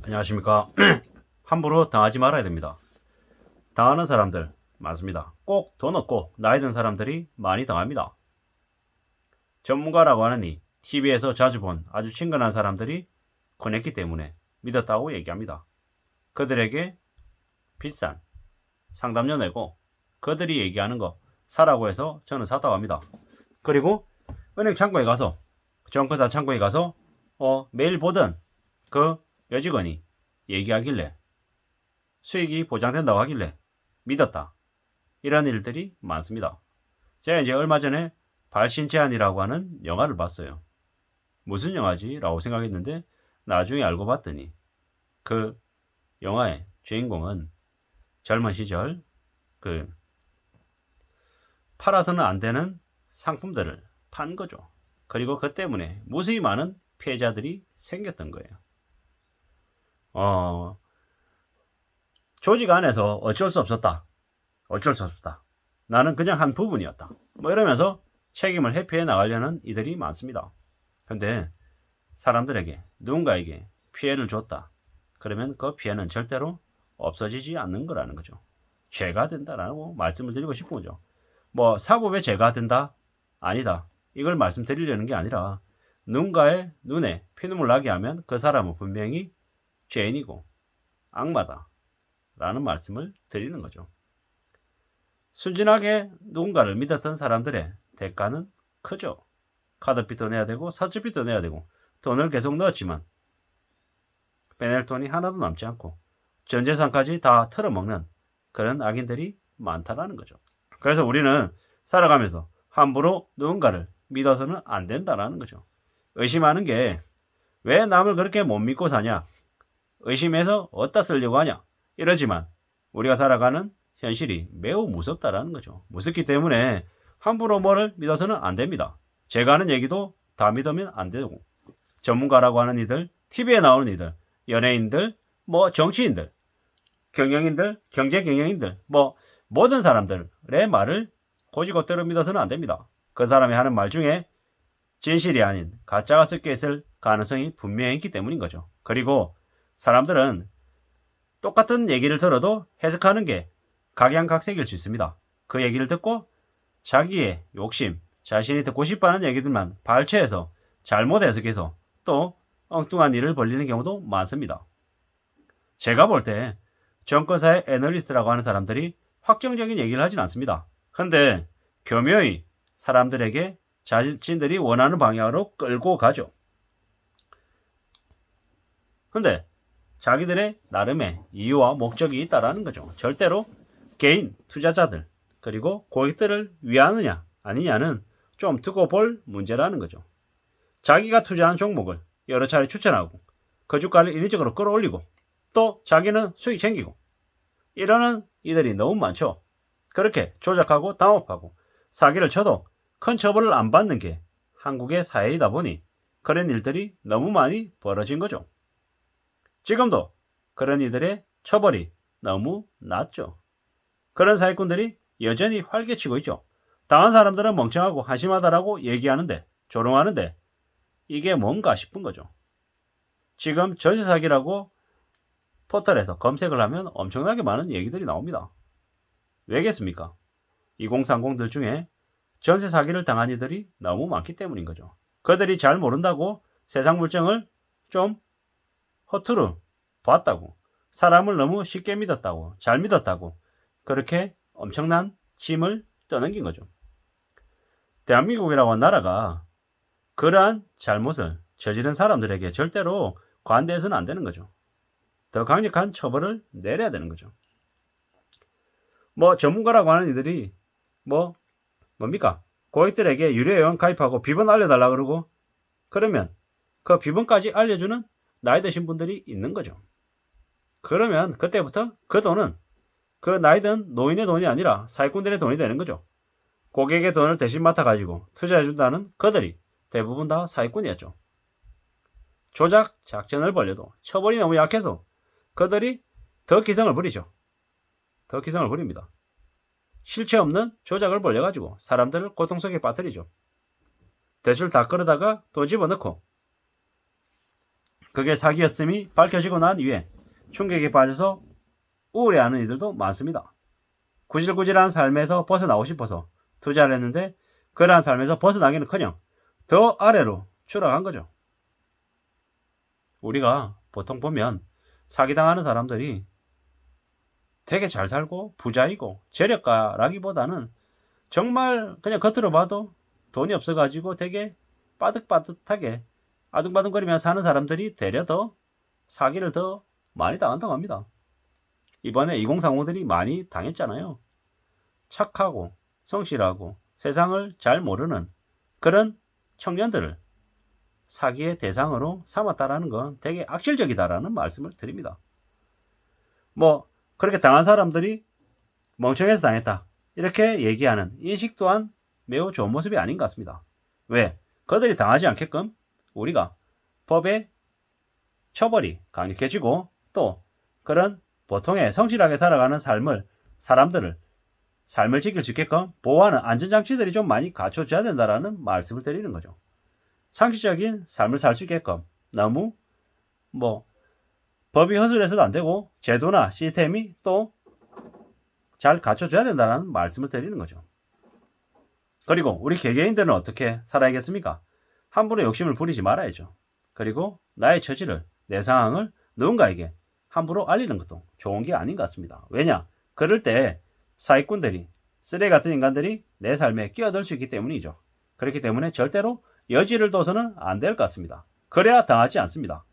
안녕하십니까. 함부로 당하지 말아야 됩니다. 당하는 사람들 많습니다. 꼭 돈 없고 나이 든 사람들이 많이 당합니다. 전문가라고 하느니 TV에서 자주 본 아주 친근한 사람들이 권했기 때문에 믿었다고 얘기합니다. 그들에게 비싼 상담료 내고 그들이 얘기하는 거 사라고 해서 저는 샀다고 합니다. 그리고 은행 창구에 가서 정권사 창구에 가서 매일 보던 그 여직원이 얘기하길래 수익이 보장된다고 하길래 믿었다. 이런 일들이 많습니다. 제가 이제 얼마 전에 발신제한이라고 하는 영화를 봤어요. 무슨 영화지? 라고 생각했는데 나중에 알고 봤더니 그 영화의 주인공은 젊은 시절 그 팔아서는 안 되는 상품들을 판 거죠. 그리고 그 때문에 무수히 많은 피해자들이 생겼던 거예요. 조직 안에서 어쩔 수 없었다. 어쩔 수 없었다. 나는 그냥 한 부분이었다. 뭐 이러면서 책임을 회피해 나가려는 이들이 많습니다. 근데 사람들에게 누군가에게 피해를 줬다. 그러면 그 피해는 절대로 없어지지 않는 거라는 거죠. 죄가 된다라고 말씀을 드리고 싶은 거죠. 뭐 사법에 죄가 된다? 아니다. 이걸 말씀드리려는 게 아니라 누군가의 눈에 피눈물 나게 하면 그 사람은 분명히 죄인이고 악마다 라는 말씀을 드리는 거죠. 순진하게 누군가를 믿었던 사람들의 대가는 크죠. 카드빚도 내야 되고 사주빚도 내야 되고 돈을 계속 넣었지만 빼낼 돈이 하나도 남지 않고 전 재산까지 다 털어먹는 그런 악인들이 많다라는 거죠. 그래서 우리는 살아가면서 함부로 누군가를 믿어서는 안 된다라는 거죠. 의심하는 게 왜 남을 그렇게 못 믿고 사냐? 의심해서 어디다 쓰려고 하냐? 이러지만 우리가 살아가는 현실이 매우 무섭다라는 거죠. 무섭기 때문에 함부로 뭐를 믿어서는 안 됩니다. 제가 하는 얘기도 다 믿으면 안 되고 전문가라고 하는 이들, TV에 나오는 이들, 연예인들, 뭐 정치인들, 경영인들, 경제 경영인들, 뭐 모든 사람들의 말을 고지고대로 믿어서는 안 됩니다. 그 사람이 하는 말 중에 진실이 아닌 가짜가 섞여 있을 가능성이 분명히 있기 때문인 거죠. 그리고 사람들은 똑같은 얘기를 들어도 해석하는 게 각양각색일 수 있습니다. 그 얘기를 듣고 자기의 욕심, 자신이 듣고 싶어하는 얘기들만 발췌해서 잘못 해석해서 또 엉뚱한 일을 벌리는 경우도 많습니다. 제가 볼 때 정권사의 애널리스트라고 하는 사람들이 확정적인 얘기를 하진 않습니다. 근데 교묘히 사람들에게 자신들이 원하는 방향으로 끌고 가죠. 근데 자기들의 나름의 이유와 목적이 있다라는 거죠. 절대로 개인 투자자들 그리고 고객들을 위하느냐 아니냐는 좀 두고 볼 문제라는 거죠. 자기가 투자한 종목을 여러 차례 추천하고 그 주가를 인위적으로 끌어올리고 또 자기는 수익 챙기고 이러는 이들이 너무 많죠. 그렇게 조작하고 담합하고 사기를 쳐도 큰 처벌을 안 받는 게 한국의 사회이다 보니 그런 일들이 너무 많이 벌어진 거죠. 지금도 그런 이들의 처벌이 너무 낮죠. 그런 사기꾼들이 여전히 활개치고 있죠. 당한 사람들은 멍청하고 한심하다라고 얘기하는데 조롱하는데 이게 뭔가 싶은 거죠. 지금 전세 사기라고 포털에서 검색을 하면 엄청나게 많은 얘기들이 나옵니다. 왜겠습니까? 2030들 중에 전세 사기를 당한 이들이 너무 많기 때문인 거죠. 그들이 잘 모른다고 세상 물정을 좀 허투루 봤다고, 사람을 너무 쉽게 믿었다고, 잘 믿었다고 그렇게 엄청난 짐을 떠넘긴 거죠. 대한민국이라고 한 나라가 그러한 잘못을 저지른 사람들에게 절대로 관대해서는 안 되는 거죠. 더 강력한 처벌을 내려야 되는 거죠. 뭐 전문가라고 하는 이들이 뭡니까? 고객들에게 유료회원 가입하고 비번 알려달라 그러고 그러면 그 비번까지 알려주는 나이 드신 분들이 있는 거죠. 그러면 그때부터 그 돈은 그 나이 든 노인의 돈이 아니라 사기꾼들의 돈이 되는 거죠. 고객의 돈을 대신 맡아가지고 투자해준다는 그들이 대부분 다 사기꾼이었죠. 조작 작전을 벌려도 처벌이 너무 약해서 그들이 더 기성을 부리죠. 더 기성을 부립니다. 실체 없는 조작을 벌려가지고 사람들을 고통 속에 빠뜨리죠. 대출 다 끌어다가 돈 집어넣고 그게 사기였음이 밝혀지고 난 이후에 충격에 빠져서 우울해하는 이들도 많습니다. 구질구질한 삶에서 벗어나고 싶어서 투자를 했는데 그러한 삶에서 벗어나기는커녕 더 아래로 추락한 거죠. 우리가 보통 보면 사기당하는 사람들이 되게 잘 살고 부자이고 재력가라기보다는 정말 그냥 겉으로 봐도 돈이 없어가지고 되게 빠득빠득하게 아둥바둥거리면서 사는 사람들이 되려 더 사기를 더 많이 당한다고 합니다. 이번에 2030들이 많이 당했잖아요. 착하고 성실하고 세상을 잘 모르는 그런 청년들을 사기의 대상으로 삼았다라는 건 되게 악질적이다라는 말씀을 드립니다. 뭐 그렇게 당한 사람들이 멍청해서 당했다 이렇게 얘기하는 인식 또한 매우 좋은 모습이 아닌 것 같습니다. 왜? 그들이 당하지 않게끔 우리가 법의 처벌이 강력해지고 또 그런 보통의 성실하게 살아가는 사람들을 삶을 지킬 수 있게끔 보호하는 안전장치들이 좀 많이 갖춰져야 된다라는 말씀을 드리는 거죠. 상식적인 삶을 살 수 있게끔 너무 법이 허술해서도 안 되고 제도나 시스템이 또 잘 갖춰져야 된다는 말씀을 드리는 거죠. 그리고 우리 개개인들은 어떻게 살아야겠습니까? 함부로 욕심을 부리지 말아야죠. 그리고 나의 처지를, 내 상황을 누군가에게 함부로 알리는 것도 좋은 게 아닌 것 같습니다. 왜냐? 그럴 때 사기꾼들이, 쓰레기 같은 인간들이 내 삶에 끼어들 수 있기 때문이죠. 그렇기 때문에 절대로 여지를 둬서는 안 될 것 같습니다. 그래야 당하지 않습니다.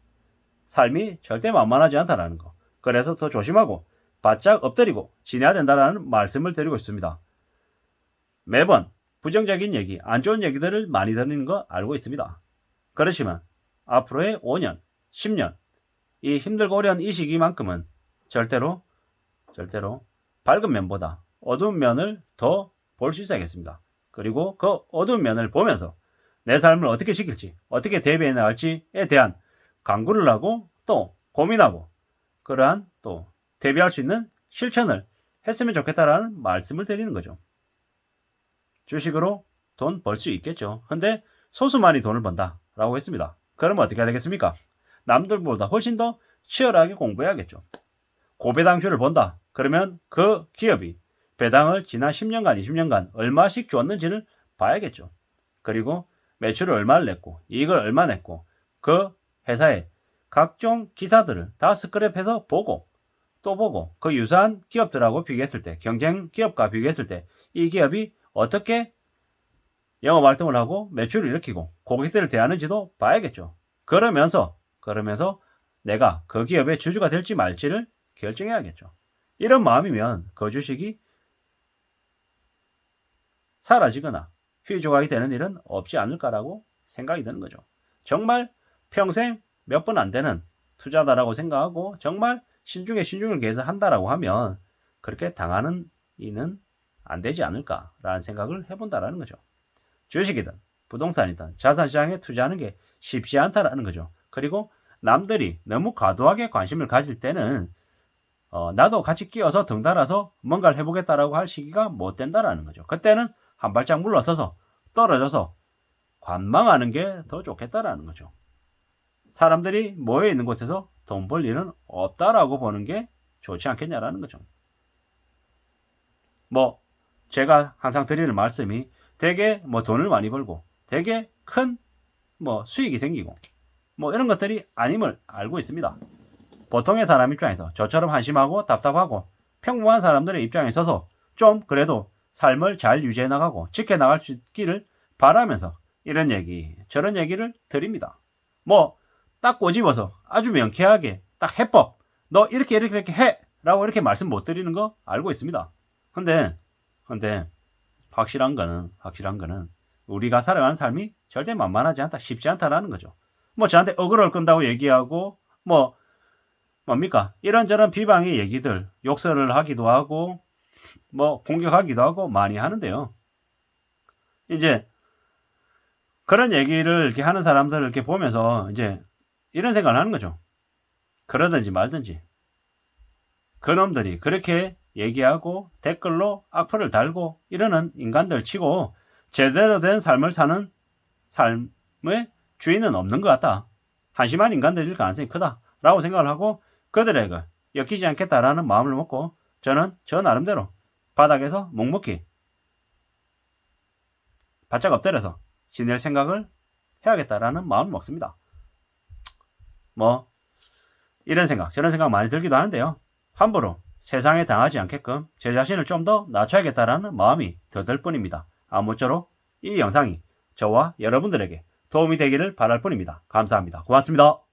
삶이 절대 만만하지 않다는 거. 그래서 더 조심하고 바짝 엎드리고 지내야 된다는 말씀을 드리고 있습니다. 매번 부정적인 얘기, 안 좋은 얘기들을 많이 듣는 거 알고 있습니다. 그렇지만 앞으로의 5년, 10년 이 힘들고 어려운 이 시기만큼은 절대로 밝은 면보다 어두운 면을 더 볼 수 있어야겠습니다. 그리고 그 어두운 면을 보면서 내 삶을 어떻게 지킬지, 어떻게 대비해 나갈지에 대한 강구를 하고 또 고민하고 그러한 또 대비할 수 있는 실천을 했으면 좋겠다라는 말씀을 드리는 거죠. 주식으로 돈 벌 수 있겠죠. 근데 소수만이 돈을 번다라고 했습니다. 그러면 어떻게 해야 되겠습니까? 남들보다 훨씬 더 치열하게 공부해야겠죠. 고배당주를 본다. 그러면 그 기업이 배당을 지난 10년간, 20년간 얼마씩 줬는지를 봐야겠죠. 그리고 매출을 얼마를 냈고 이익을 얼마 냈고 그 회사의 각종 기사들을 다 스크랩해서 보고 또 보고 그 유사한 기업들하고 비교했을 때 경쟁 기업과 비교했을 때 이 기업이 어떻게 영업활동을 하고 매출을 일으키고 고객들을 대하는지도 봐야겠죠. 그러면서 내가 그 기업의 주주가 될지 말지를 결정해야겠죠. 이런 마음이면 그 주식이 사라지거나 휘조각이 되는 일은 없지 않을까라고 생각이 드는 거죠. 정말 평생 몇 번 안 되는 투자다라고 생각하고 정말 신중을 기해서 한다라고 하면 그렇게 당하는 이는 안 되지 않을까라는 생각을 해본다라는 거죠. 주식이든 부동산이든 자산시장에 투자하는 게 쉽지 않다라는 거죠. 그리고 남들이 너무 과도하게 관심을 가질 때는 나도 같이 끼어서 덩달아서 뭔가를 해보겠다라고 할 시기가 못 된다라는 거죠. 그때는 한 발짝 물러서서 떨어져서 관망하는 게 더 좋겠다라는 거죠. 사람들이 모여 있는 곳에서 돈 벌 일은 없다라고 보는 게 좋지 않겠냐라는 거죠. 제가 항상 드리는 말씀이 되게 돈을 많이 벌고 되게 큰 수익이 생기고 이런 것들이 아님을 알고 있습니다. 보통의 사람 입장에서 저처럼 한심하고 답답하고 평범한 사람들의 입장에 있어서 좀 그래도 삶을 잘 유지해 나가고 지켜나갈 수 있기를 바라면서 이런 얘기 저런 얘기를 드립니다. 딱 꼬집어서 아주 명쾌하게 딱 해법 너 이렇게 해 라고 이렇게 말씀 못 드리는 거 알고 있습니다. 근데 확실한 거는 우리가 살아가는 삶이 절대 만만하지 않다, 쉽지 않다라는 거죠. 저한테 억울을 끈다고 얘기하고 뭡니까 이런저런 비방의 얘기들 욕설을 하기도 하고 공격하기도 하고 많이 하는데요. 이제 그런 얘기를 이렇게 하는 사람들을 이렇게 보면서 이제 이런 생각을 하는 거죠. 그러든지 말든지 그놈들이 그렇게 얘기하고 댓글로 악플을 달고 이러는 인간들 치고 제대로 된 삶을 사는 삶의 주인은 없는 것 같다. 한심한 인간들일 가능성이 크다라고 생각을 하고 그들에게 엮이지 않겠다라는 마음을 먹고 저는 저 나름대로 바닥에서 묵묵히 바짝 엎드려서 지낼 생각을 해야겠다라는 마음을 먹습니다. 뭐 이런 생각 저런 생각 많이 들기도 하는데요. 함부로 세상에 당하지 않게끔 제 자신을 좀 더 낮춰야겠다라는 마음이 더 들 뿐입니다. 아무쪼록 이 영상이 저와 여러분들에게 도움이 되기를 바랄 뿐입니다. 감사합니다. 고맙습니다.